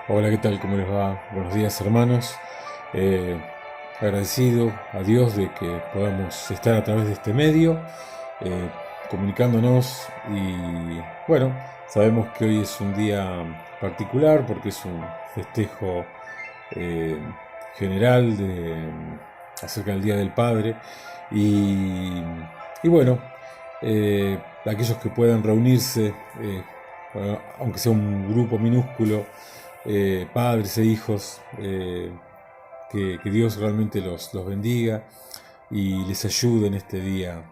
Hola, ¿qué tal? ¿Cómo les va? Buenos días, hermanos. Eh, Agradecido a Dios de que podamos estar a través de este medio, eh, comunicándonos y bueno, sabemos que hoy es un día particular porque es un festejo eh, general acerca del Día del Padre y, y bueno, aquellos que puedan reunirse, bueno, aunque sea un grupo minúsculo, padres e hijos, que Dios realmente los bendiga y les ayude en este día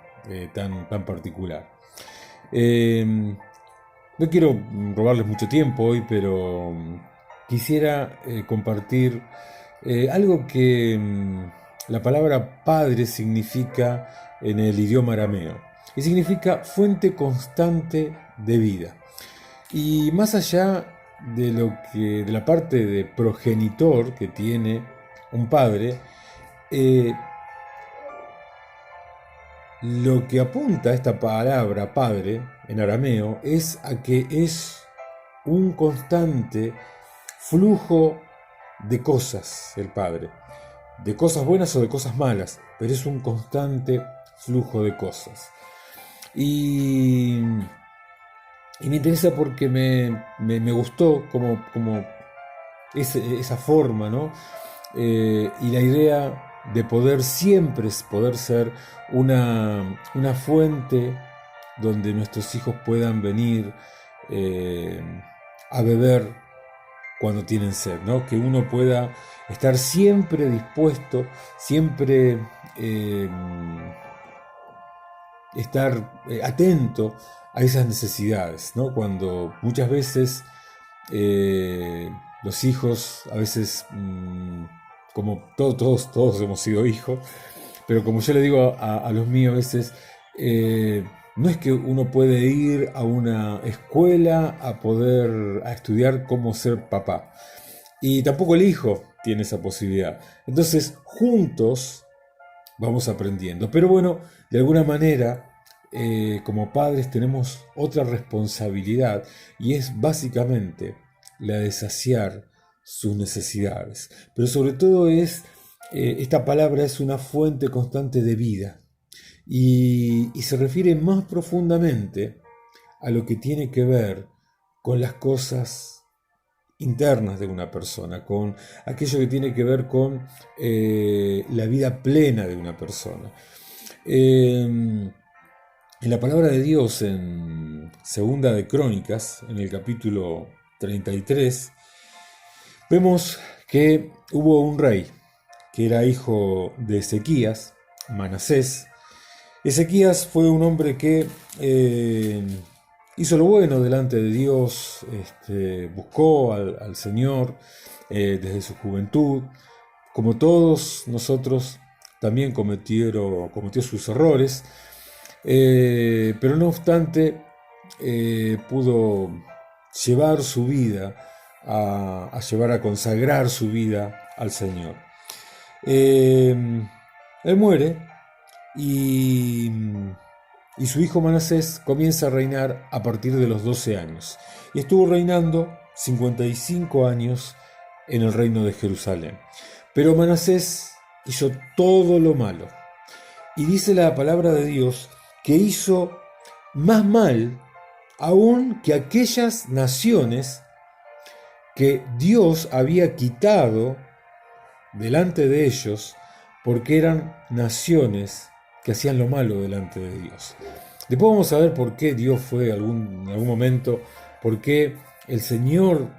tan particular. Eh, no quiero robarles mucho tiempo hoy, pero quisiera compartir algo que la palabra padre significa en el idioma arameo. Y significa fuente constante de vida. Y más allá de la parte de progenitor que tiene un padre, eh, lo que apunta esta palabra padre en arameo es a que es un constante flujo de cosas el padre, de cosas buenas o de cosas malas, pero es un constante flujo de cosas. Y, y me interesa porque me gustó como esa forma, ¿no? Y la idea de poder siempre poder ser una fuente donde nuestros hijos puedan venir eh, a beber cuando tienen sed, ¿no? Que uno pueda estar siempre dispuesto, siempre eh, estar atento a esas necesidades, ¿no? Cuando muchas veces los hijos, a veces, como todos hemos sido hijos, pero como yo le digo a los míos a veces, no es que uno puede ir a una escuela a estudiar cómo ser papá. Y tampoco el hijo tiene esa posibilidad. Entonces, juntos vamos aprendiendo. Pero bueno, de alguna manera, como padres tenemos otra responsabilidad y es básicamente la de saciar sus necesidades. Pero sobre todo esta palabra es una fuente constante de vida y se refiere más profundamente a lo que tiene que ver con las cosas internas de una persona, con aquello que tiene que ver con la vida plena de una persona. En la palabra de Dios en Segunda de Crónicas, en el capítulo 33, vemos que hubo un rey que era hijo de Ezequías, Manasés. Ezequías fue un hombre que hizo lo bueno delante de Dios, buscó al Señor desde su juventud. Como todos nosotros, también cometió sus errores, pero no obstante, pudo llevar su vida a llevar a consagrar su vida al Señor. Eh, Él muere y, y su hijo Manasés comienza a reinar a partir de los 12 años. Y estuvo reinando 55 años en el reino de Jerusalén. Pero Manasés hizo todo lo malo. Y dice la palabra de Dios que hizo más mal aún que aquellas naciones que Dios había quitado delante de ellos porque eran naciones que hacían lo malo delante de Dios. Después vamos a ver por qué Dios fue en algún momento, por qué el Señor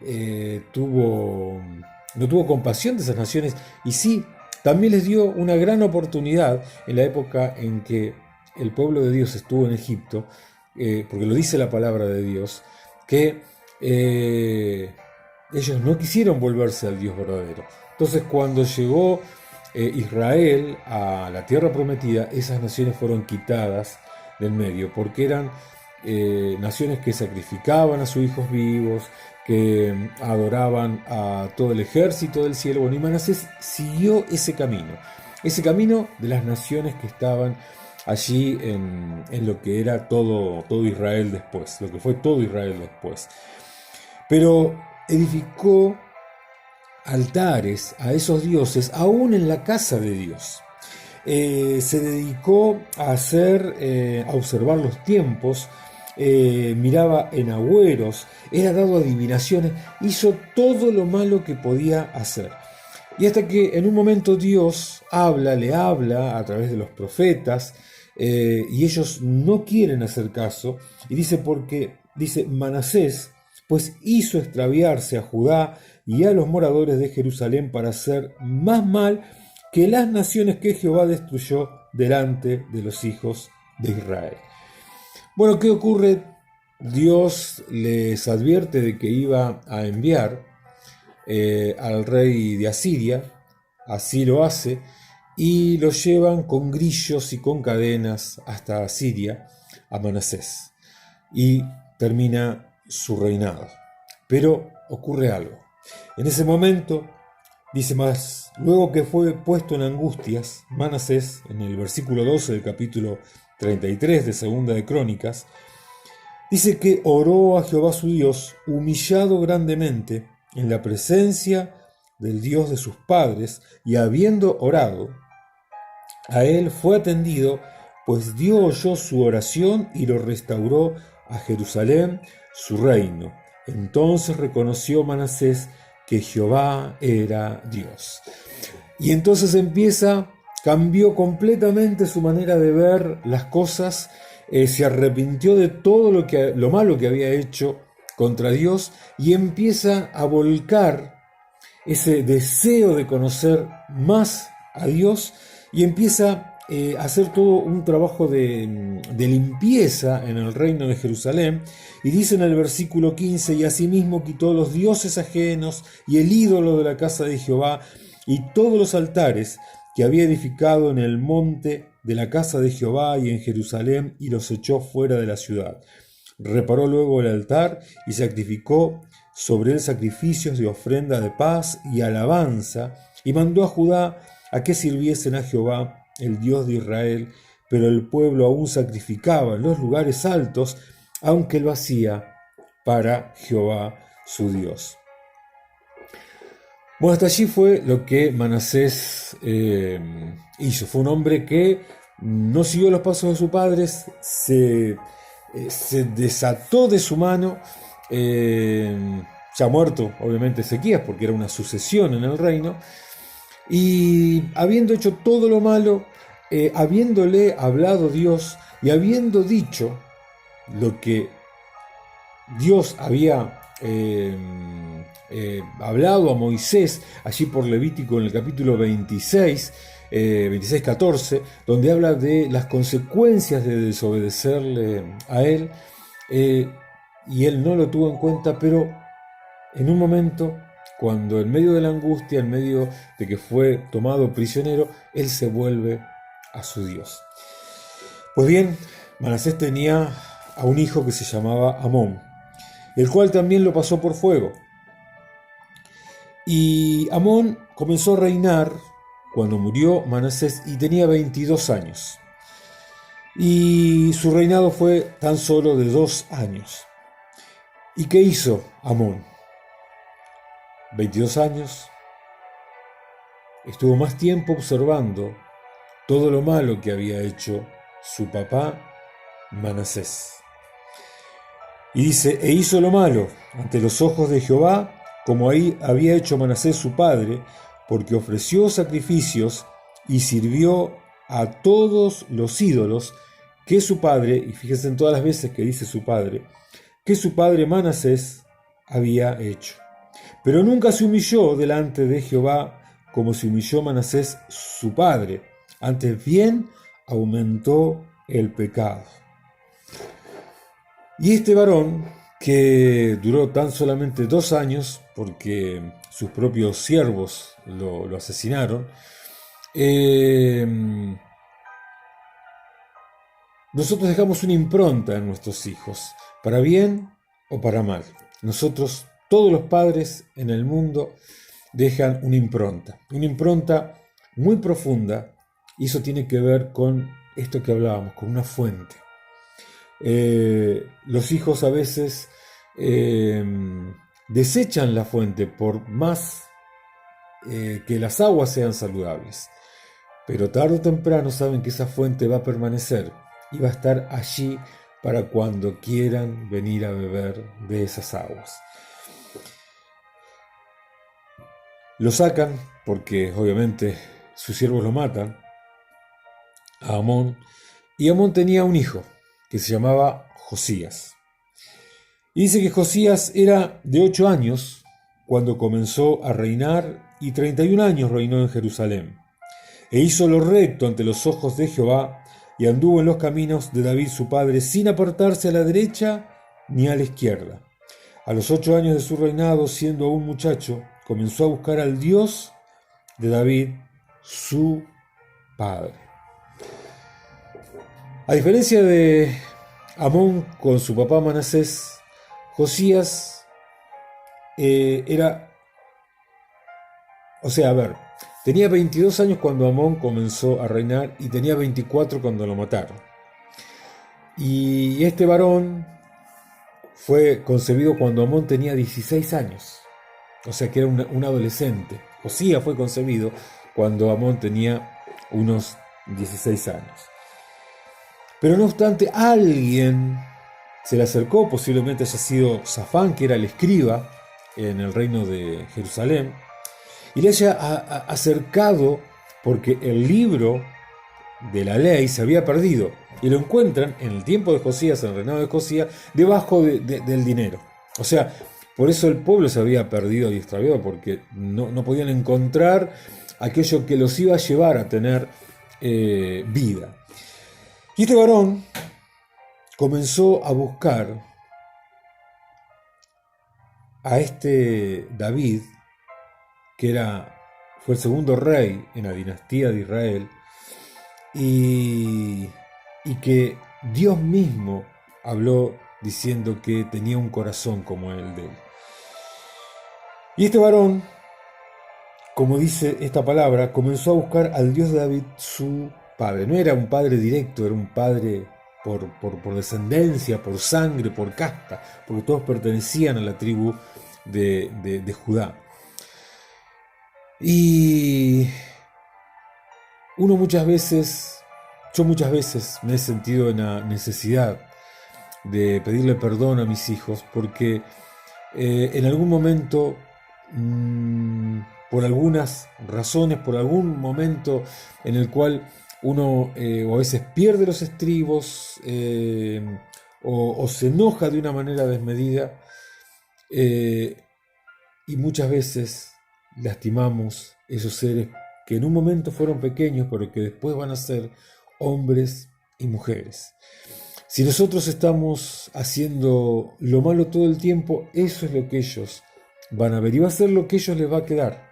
no tuvo compasión de esas naciones y sí, también les dio una gran oportunidad en la época en que el pueblo de Dios estuvo en Egipto, porque lo dice la palabra de Dios, que ellos no quisieron volverse al Dios verdadero. Entonces cuando llegó Israel a la tierra prometida, esas naciones fueron quitadas del medio, porque eran naciones que sacrificaban a sus hijos vivos, que adoraban a todo el ejército del cielo. Bueno, y Manasés siguió ese camino de las naciones que estaban allí en lo que era todo Israel después, lo que fue todo Israel después. Pero edificó altares a esos dioses aún en la casa de Dios. Se dedicó a a observar los tiempos, miraba en agüeros, era dado a adivinaciones, hizo todo lo malo que podía hacer. Y hasta que en un momento Dios le habla a través de los profetas, y ellos no quieren hacer caso, y dice Manasés, pues hizo extraviarse a Judá y a los moradores de Jerusalén para hacer más mal que las naciones que Jehová destruyó delante de los hijos de Israel. Bueno, ¿qué ocurre? Dios les advierte de que iba a enviar al rey de Asiria, así lo hace, y lo llevan con grillos y con cadenas hasta Asiria, a Manasés, y termina su reinado. Pero ocurre algo. En ese momento, dice más, luego que fue puesto en angustias, Manasés, en el versículo 12 del capítulo 33 de Segunda de Crónicas, dice que oró a Jehová su Dios, humillado grandemente en la presencia del Dios de sus padres, y habiendo orado, a él fue atendido, pues Dios oyó su oración y lo restauró a Jerusalén su reino. Entonces reconoció Manasés que Jehová era Dios. Y entonces cambió completamente su manera de ver las cosas, se arrepintió de todo lo malo que había hecho contra Dios y empieza a volcar ese deseo de conocer más a Dios y empieza a hacer todo un trabajo de limpieza en el reino de Jerusalén. Y dice en el versículo 15, y asimismo quitó los dioses ajenos y el ídolo de la casa de Jehová y todos los altares que había edificado en el monte de la casa de Jehová y en Jerusalén, y los echó fuera de la ciudad. Reparó luego el altar y sacrificó sobre él sacrificios de ofrenda de paz y alabanza, y mandó a Judá a que sirviesen a Jehová, el Dios de Israel, pero el pueblo aún sacrificaba en los lugares altos, aunque lo hacía para Jehová su Dios. Bueno, hasta allí fue lo que Manasés hizo. Fue un hombre que no siguió los pasos de sus padres, se desató de su mano, ya muerto obviamente Ezequías, porque era una sucesión en el reino, y habiendo hecho todo lo malo, habiéndole hablado Dios y habiendo dicho lo que Dios había hablado a Moisés, allí por Levítico en el capítulo 26-14, donde habla de las consecuencias de desobedecerle a él, y él no lo tuvo en cuenta, pero en un momento, cuando en medio de la angustia, en medio de que fue tomado prisionero, él se vuelve a su Dios. Pues bien, Manasés tenía a un hijo que se llamaba Amón, el cual también lo pasó por fuego. Y Amón comenzó a reinar cuando murió Manasés y tenía 22 años. Y su reinado fue tan solo de 2 años. ¿Y qué hizo Amón? 22 años. Estuvo más tiempo observando todo lo malo que había hecho su papá Manasés. Y dice, e hizo lo malo ante los ojos de Jehová, como ahí había hecho Manasés su padre, porque ofreció sacrificios y sirvió a todos los ídolos que su padre, y fíjense en todas las veces que dice su padre, que su padre Manasés había hecho. Pero nunca se humilló delante de Jehová como se humilló Manasés su padre, antes bien aumentó el pecado. Y este varón, que duró tan solamente 2 años, porque sus propios siervos lo asesinaron, nosotros dejamos una impronta en nuestros hijos, para bien o para mal. Nosotros, todos los padres en el mundo, dejan una impronta muy profunda, y eso tiene que ver con esto que hablábamos, con una fuente. Los hijos a veces desechan la fuente por más que las aguas sean saludables. Pero tarde o temprano saben que esa fuente va a permanecer y va a estar allí para cuando quieran venir a beber de esas aguas. Lo sacan porque obviamente sus siervos lo matan a Amón, y Amón tenía un hijo que se llamaba Josías. Y dice que Josías era de 8 años cuando comenzó a reinar, y 31 años reinó en Jerusalén. E hizo lo recto ante los ojos de Jehová, y anduvo en los caminos de David su padre, sin apartarse a la derecha ni a la izquierda. A los 8 años de su reinado, siendo aún muchacho, comenzó a buscar al Dios de David, su padre. A diferencia de Amón con su papá Manasés, Josías tenía 22 años cuando Amón comenzó a reinar y tenía 24 cuando lo mataron. Y este varón fue concebido cuando Amón tenía 16 años, o sea que era un adolescente. Josías fue concebido cuando Amón tenía unos 16 años. Pero no obstante, alguien se le acercó, posiblemente haya sido Safán, que era el escriba en el reino de Jerusalén, y le haya acercado porque el libro de la ley se había perdido, y lo encuentran en el tiempo de Josías, en el reinado de Josías, debajo del dinero. O sea, por eso el pueblo se había perdido y extraviado, porque no podían encontrar aquello que los iba a llevar a tener vida. Y este varón comenzó a buscar a este David, que fue el segundo rey en la dinastía de Israel, y que Dios mismo habló diciendo que tenía un corazón como el de él. Y este varón, como dice esta palabra, comenzó a buscar al Dios de David, su padre. No era un padre directo, era un padre por descendencia, por sangre, por casta, porque todos pertenecían a la tribu de Judá. Y yo muchas veces me he sentido en la necesidad de pedirle perdón a mis hijos, porque en algún momento, por algunas razones, por algún momento en el cual uno o a veces pierde los estribos o se enoja de una manera desmedida, y muchas veces lastimamos esos seres que en un momento fueron pequeños, pero que después van a ser hombres y mujeres. Si nosotros estamos haciendo lo malo todo el tiempo, eso es lo que ellos van a ver y va a ser lo que a ellos les va a quedar.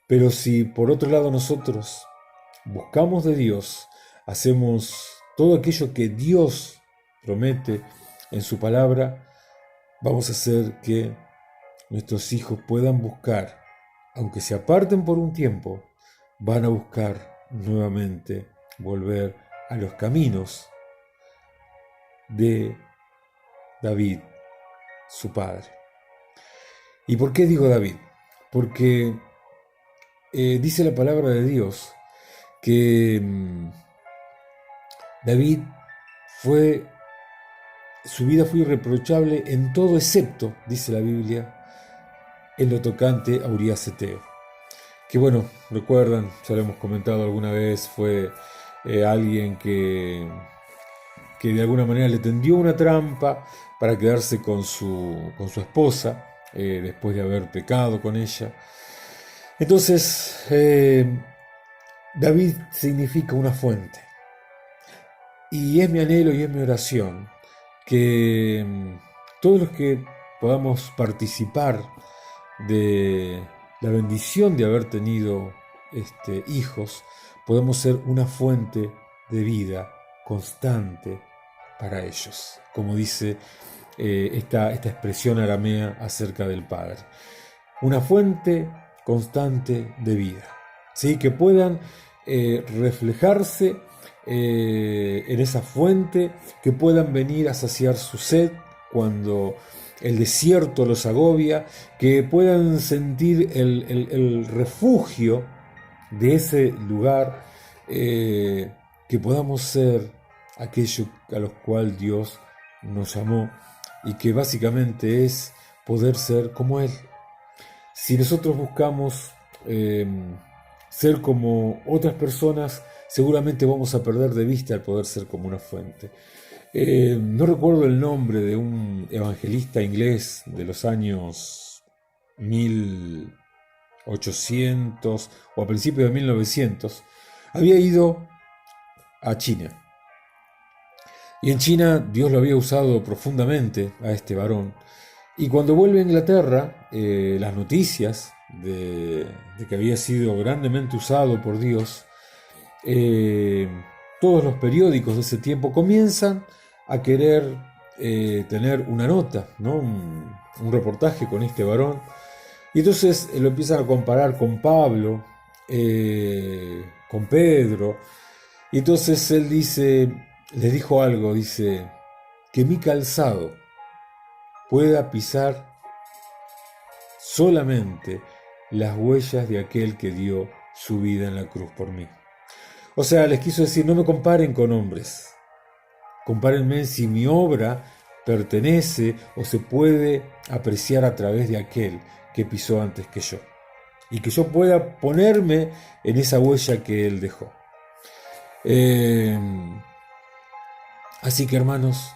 Pero si por otro lado nosotros buscamos de Dios, hacemos todo aquello que Dios promete en su palabra, vamos a hacer que nuestros hijos puedan buscar, aunque se aparten por un tiempo, van a buscar nuevamente volver a los caminos de David, su padre. ¿Y por qué digo David? Porque dice la palabra de Dios que David su vida fue irreprochable en todo excepto, dice la Biblia, en lo tocante a Urías Eteo. Que bueno, recuerdan, ya lo hemos comentado alguna vez, fue alguien que de alguna manera le tendió una trampa para quedarse con su esposa, después de haber pecado con ella. Entonces, David significa una fuente. Y es mi anhelo y es mi oración que todos los que podamos participar de la bendición de haber tenido hijos, podemos ser una fuente de vida constante para ellos, como dice esta expresión aramea acerca del Padre. Una fuente constante de vida, ¿sí? Que puedan reflejarse en esa fuente, que puedan venir a saciar su sed cuando el desierto los agobia, que puedan sentir el refugio de ese lugar, que podamos ser aquello a los cual Dios nos llamó y que básicamente es poder ser como Él. Si nosotros buscamos ser como otras personas, seguramente vamos a perder de vista el poder ser como una fuente. No recuerdo el nombre de un evangelista inglés de los años 1800 o a principios de 1900, había ido a China. Y en China Dios lo había usado profundamente a este varón. Y cuando vuelve a Inglaterra, las noticias de que había sido grandemente usado por Dios, todos los periódicos de ese tiempo comienzan a querer tener una nota, ¿no? Un reportaje con este varón. Y entonces lo empiezan a comparar con Pablo, con Pedro. Y entonces él dice, les dijo algo, dice, que mi calzado pueda pisar solamente las huellas de aquel que dio su vida en la cruz por mí. O sea, les quiso decir, no me comparen con hombres, compárenme si mi obra pertenece o se puede apreciar a través de aquel que pisó antes que yo, y que yo pueda ponerme en esa huella que él dejó. Así que, hermanos,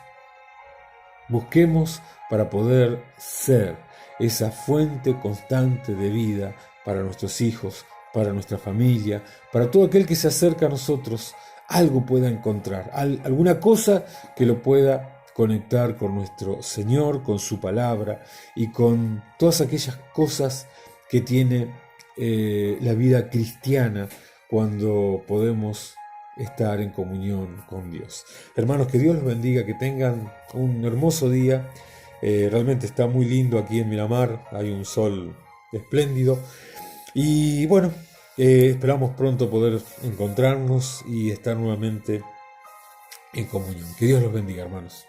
busquemos para poder ser esa fuente constante de vida para nuestros hijos, para nuestra familia, para todo aquel que se acerca a nosotros, algo pueda encontrar, alguna cosa que lo pueda conectar con nuestro Señor, con su palabra y con todas aquellas cosas que tiene la vida cristiana cuando podemos estar en comunión con Dios. Hermanos, que Dios los bendiga, que tengan un hermoso día. Realmente está muy lindo aquí en Miramar, hay un sol espléndido. Y bueno, esperamos pronto poder encontrarnos y estar nuevamente en comunión. Que Dios los bendiga, hermanos.